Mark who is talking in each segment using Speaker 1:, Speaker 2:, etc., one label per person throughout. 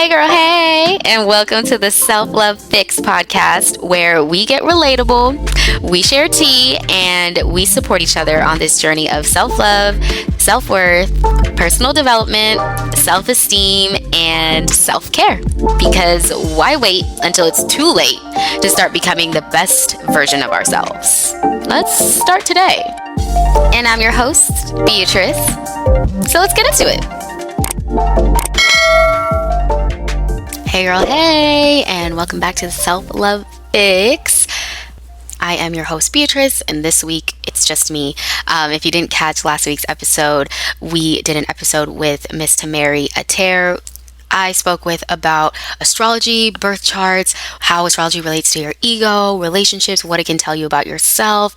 Speaker 1: Hey, girl, hey, and welcome to the Self Love Fix podcast, where we get relatable, we share tea, and we support each other on this journey of self love, self worth, personal development, self esteem, and self care. Because why wait until it's too late to start becoming the best version of ourselves? Let's start today. And I'm your host, Beatrice. So let's get into it. Hey girl, hey, and welcome back to the Self Love Fix. I am your host, Beatrice, and this week it's just me. If you didn't catch last week's episode, we did an episode with Miss Tamari Ater. I spoke with about astrology, birth charts, how astrology relates to your ego, relationships, what it can tell you about yourself,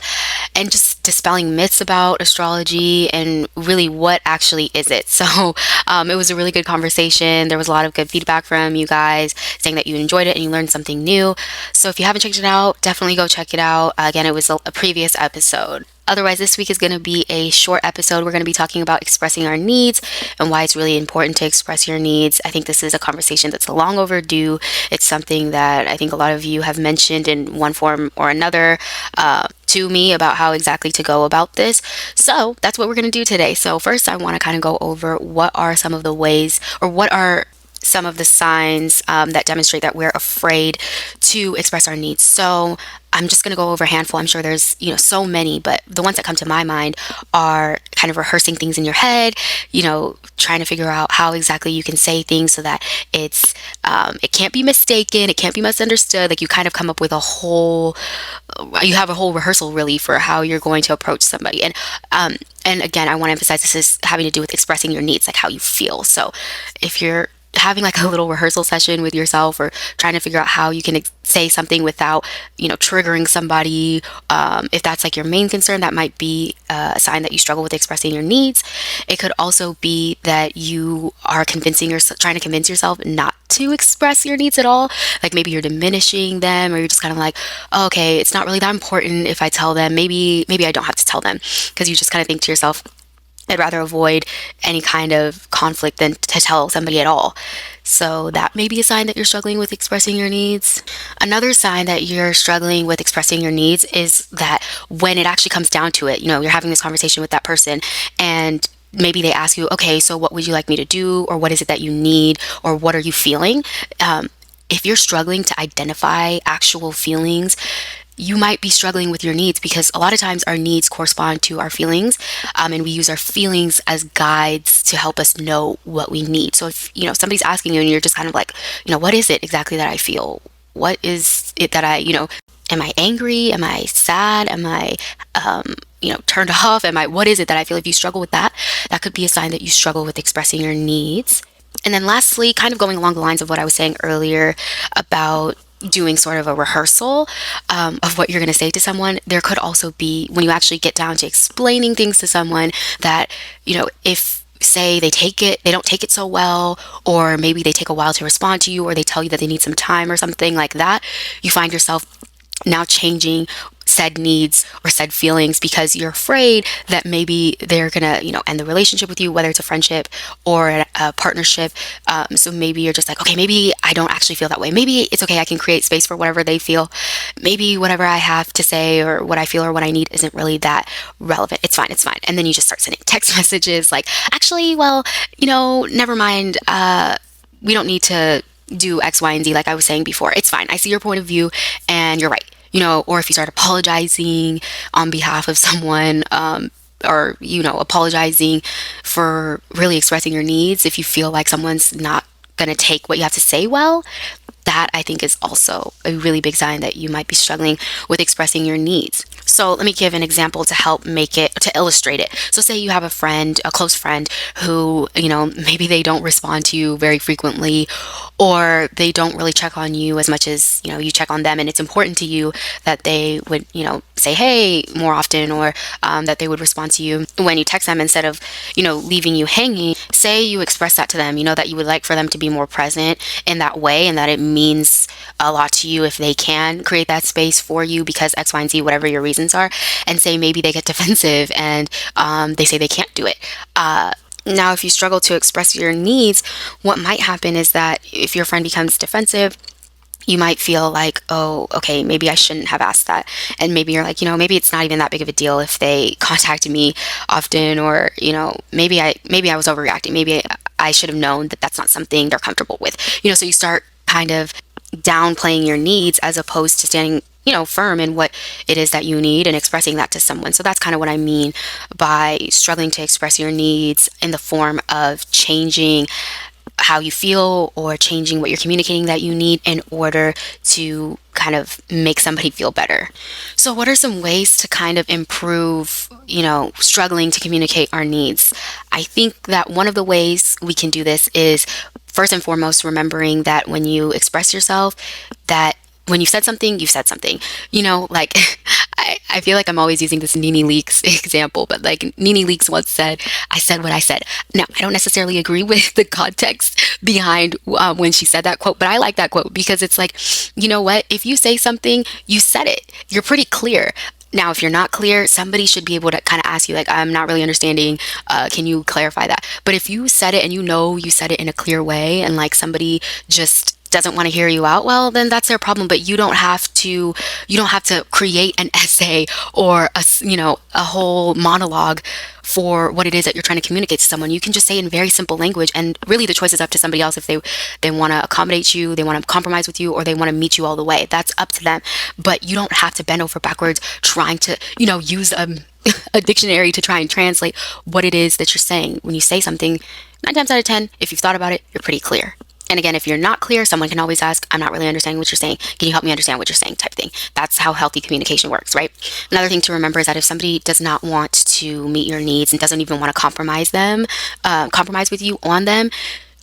Speaker 1: and just dispelling myths about astrology and really what actually is it. So it was a really good conversation. There was a lot of good feedback from you guys saying that you enjoyed it and you learned something new. So if you haven't checked it out, definitely go check it out. Again, it was a previous episode. Otherwise, this week is going to be a short episode. We're going to be talking about expressing our needs and why it's really important to express your needs. I think this is a conversation that's long overdue. It's something that I think a lot of you have mentioned in one form or another to me about how exactly to go about this. So that's what we're going to do today. So first, I want to kind of go over what are some of the ways, or what are some of the signs that demonstrate that we're afraid to express our needs. So I'm just going to go over a handful. I'm sure there's, so many, but the ones that come to my mind are kind of rehearsing things in your head, trying to figure out how exactly you can say things so that it can't be mistaken, it can't be misunderstood. Like you kind of come up with you have a whole rehearsal really for how you're going to approach somebody. And again, I want to emphasize this is having to do with expressing your needs, like how you feel. So if you're having like a little rehearsal session with yourself or trying to figure out how you can say something without, triggering somebody, if that's like your main concern, that might be a sign that you struggle with expressing your needs. It could also be that you are trying to convince yourself not to express your needs at all. Like maybe you're diminishing them, or you're just kind of like, oh, okay, it's not really that important if I tell them. Maybe I don't have to tell them, because you just kind of think to yourself, I'd rather avoid any kind of conflict than to tell somebody at all. So that may be a sign that you're struggling with expressing your needs. Another sign that you're struggling with expressing your needs is that when it actually comes down to it, you're having this conversation with that person and maybe they ask you, okay, so what would you like me to do? Or what is it that you need? Or what are you feeling? If you're struggling to identify actual feelings, you might be struggling with your needs, because a lot of times our needs correspond to our feelings, and we use our feelings as guides to help us know what we need. So if somebody's asking you and you're just kind of like, what is it exactly that I feel? What is it that am I angry? Am I sad? Am I turned off? What is it that I feel? If you struggle with that, that could be a sign that you struggle with expressing your needs. And then lastly, kind of going along the lines of what I was saying earlier about doing sort of a rehearsal of what you're going to say to someone, there could also be, when you actually get down to explaining things to someone, that if say they don't take it so well, or maybe they take a while to respond to you, or they tell you that they need some time or something like that, you find yourself now changing said needs or said feelings because you're afraid that maybe they're gonna end the relationship with you, whether it's a friendship or a partnership. So maybe you're just like, okay, maybe I don't actually feel that way. Maybe it's okay, I can create space for whatever they feel. Maybe whatever I have to say or what I feel or what I need isn't really that relevant. It's fine. And then you just start sending text messages like, actually, well, never mind, we don't need to do X, Y, and Z like I was saying before. It's fine. I see your point of view and you're right. Or if you start apologizing on behalf of someone, or, apologizing for really expressing your needs, if you feel like someone's not going to take what you have to say well, that I think is also a really big sign that you might be struggling with expressing your needs. So let me give an example to illustrate it. So say you have a close friend who, maybe they don't respond to you very frequently, or they don't really check on you as much as, you check on them. And it's important to you that they would, say hey more often, or that they would respond to you when you text them instead of, leaving you hanging. Say you express that to them, that you would like for them to be more present in that way, and that it means a lot to you if they can create that space for you because X, Y, and Z, whatever your reasons are. And say maybe they get defensive and they say they can't do it. Now, if you struggle to express your needs, what might happen is that if your friend becomes defensive, you might feel like, oh, okay, maybe I shouldn't have asked that. And maybe you're like, maybe it's not even that big of a deal if they contacted me often, or, maybe I was overreacting. Maybe I should have known that that's not something they're comfortable with. So you start kind of downplaying your needs as opposed to standing firm in what it is that you need and expressing that to someone. So that's kind of what I mean by struggling to express your needs in the form of changing how you feel or changing what you're communicating that you need in order to kind of make somebody feel better. So what are some ways to kind of improve, struggling to communicate our needs? I think that one of the ways we can do this is first and foremost remembering that when you express yourself, that when you said something, you said something. Like I feel like I'm always using this Nene Leakes example, but like Nene Leakes once said, I said what I said. Now, I don't necessarily agree with the context behind when she said that quote, but I like that quote because it's like, you know what? If you say something, you said it. You're pretty clear. Now, if you're not clear, somebody should be able to kind of ask you, like, I'm not really understanding. Can you clarify that? But if you said it and you said it in a clear way and like somebody just doesn't want to hear you out, well, then that's their problem. But you don't have to create an essay or a whole monologue for what it is that you're trying to communicate to someone. You can just say it in very simple language, and really the choice is up to somebody else if they want to accommodate you, they want to compromise with you, or they want to meet you all the way. That's up to them. But you don't have to bend over backwards trying to use a dictionary to try and translate what it is that you're saying. When you say something, 9 times out of 10, if you've thought about it, you're pretty clear. And again, if you're not clear, someone can always ask, I'm not really understanding what you're saying. Can you help me understand what you're saying, type thing. That's how healthy communication works, right? Another thing to remember is that if somebody does not want to meet your needs and doesn't even want to compromise with you on them,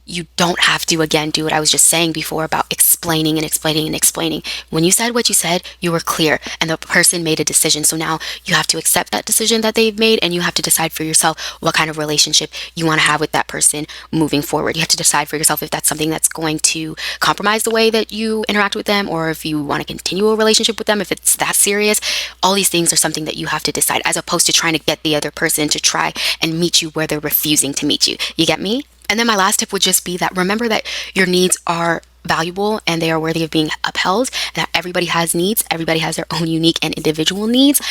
Speaker 1: you don't have to, again, do what I was just saying before about explaining and explaining and explaining. When you said what you said, you were clear and the person made a decision. So now you have to accept that decision that they've made, and you have to decide for yourself what kind of relationship you want to have with that person moving forward. You have to decide for yourself if that's something that's going to compromise the way that you interact with them, or if you want to continue a relationship with them, if it's that serious. All these things are something that you have to decide, as opposed to trying to get the other person to try and meet you where they're refusing to meet you. You get me? And then my last tip would just be that remember that your needs are valuable and they are worthy of being upheld, and that everybody has needs. Everybody has their own unique and individual needs,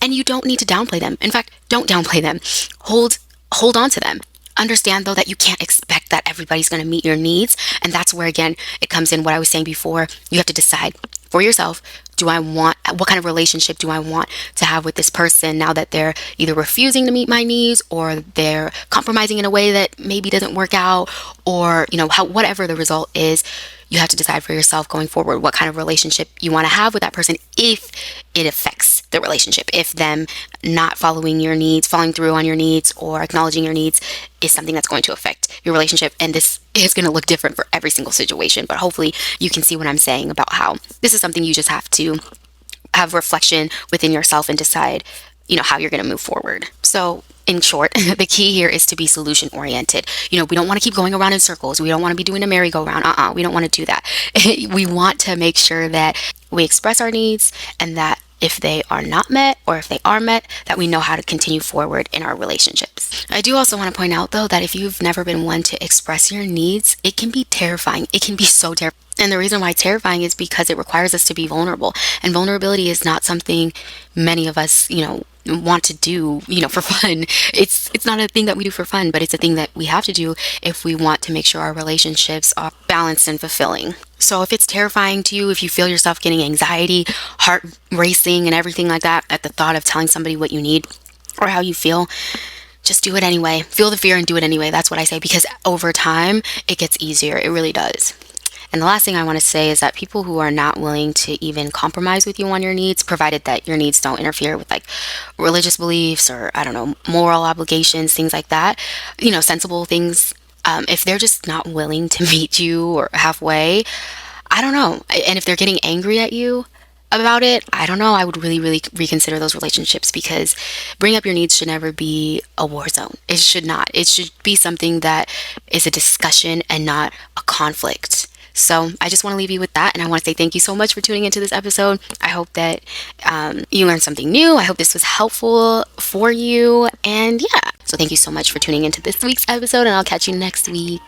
Speaker 1: and you don't need to downplay them. In fact, don't downplay them. Hold on to them. Understand though that you can't expect that everybody's going to meet your needs, and that's where again it comes in what I was saying before. You have to decide for yourself, what kind of relationship do I want to have with this person now that they're either refusing to meet my needs, or they're compromising in a way that maybe doesn't work out, or whatever the result is. You have to decide for yourself going forward what kind of relationship you want to have with that person, if it affects the relationship. If them not following your needs, following through on your needs, or acknowledging your needs is something that's going to affect your relationship. And this is going to look different for every single situation, but hopefully you can see what I'm saying about how this is something you just have to have reflection within yourself and decide, how you're going to move forward. So in short, the key here is to be solution oriented. We don't want to keep going around in circles. We don't want to be doing a merry-go-round. We don't want to do that. We want to make sure that we express our needs, and that if they are not met, or if they are met, that we know how to continue forward in our relationships. I do also want to point out though that if you've never been one to express your needs, it can be terrifying. It can be so terrifying. And the reason why it's terrifying is because it requires us to be vulnerable. And vulnerability is not something many of us, want to do, for fun. It's not a thing that we do for fun, but it's a thing that we have to do if we want to make sure our relationships are balanced and fulfilling. So if it's terrifying to you, if you feel yourself getting anxiety, heart racing, and everything like that at the thought of telling somebody what you need or how you feel, just do it anyway. Feel the fear and do it anyway. That's what I say, because over time, it gets easier. It really does. And the last thing I want to say is that people who are not willing to even compromise with you on your needs, provided that your needs don't interfere with like religious beliefs or, I don't know, moral obligations, things like that, sensible things, if they're just not willing to meet you or halfway, I don't know. And if they're getting angry at you about it, I don't know. I would really, really reconsider those relationships, because bring up your needs should never be a war zone. It should not. It should be something that is a discussion and not a conflict. So I just want to leave you with that, and I want to say thank you so much for tuning into this episode. I hope that you learned something new. I hope this was helpful for you, and yeah. So thank you so much for tuning into this week's episode, and I'll catch you next week.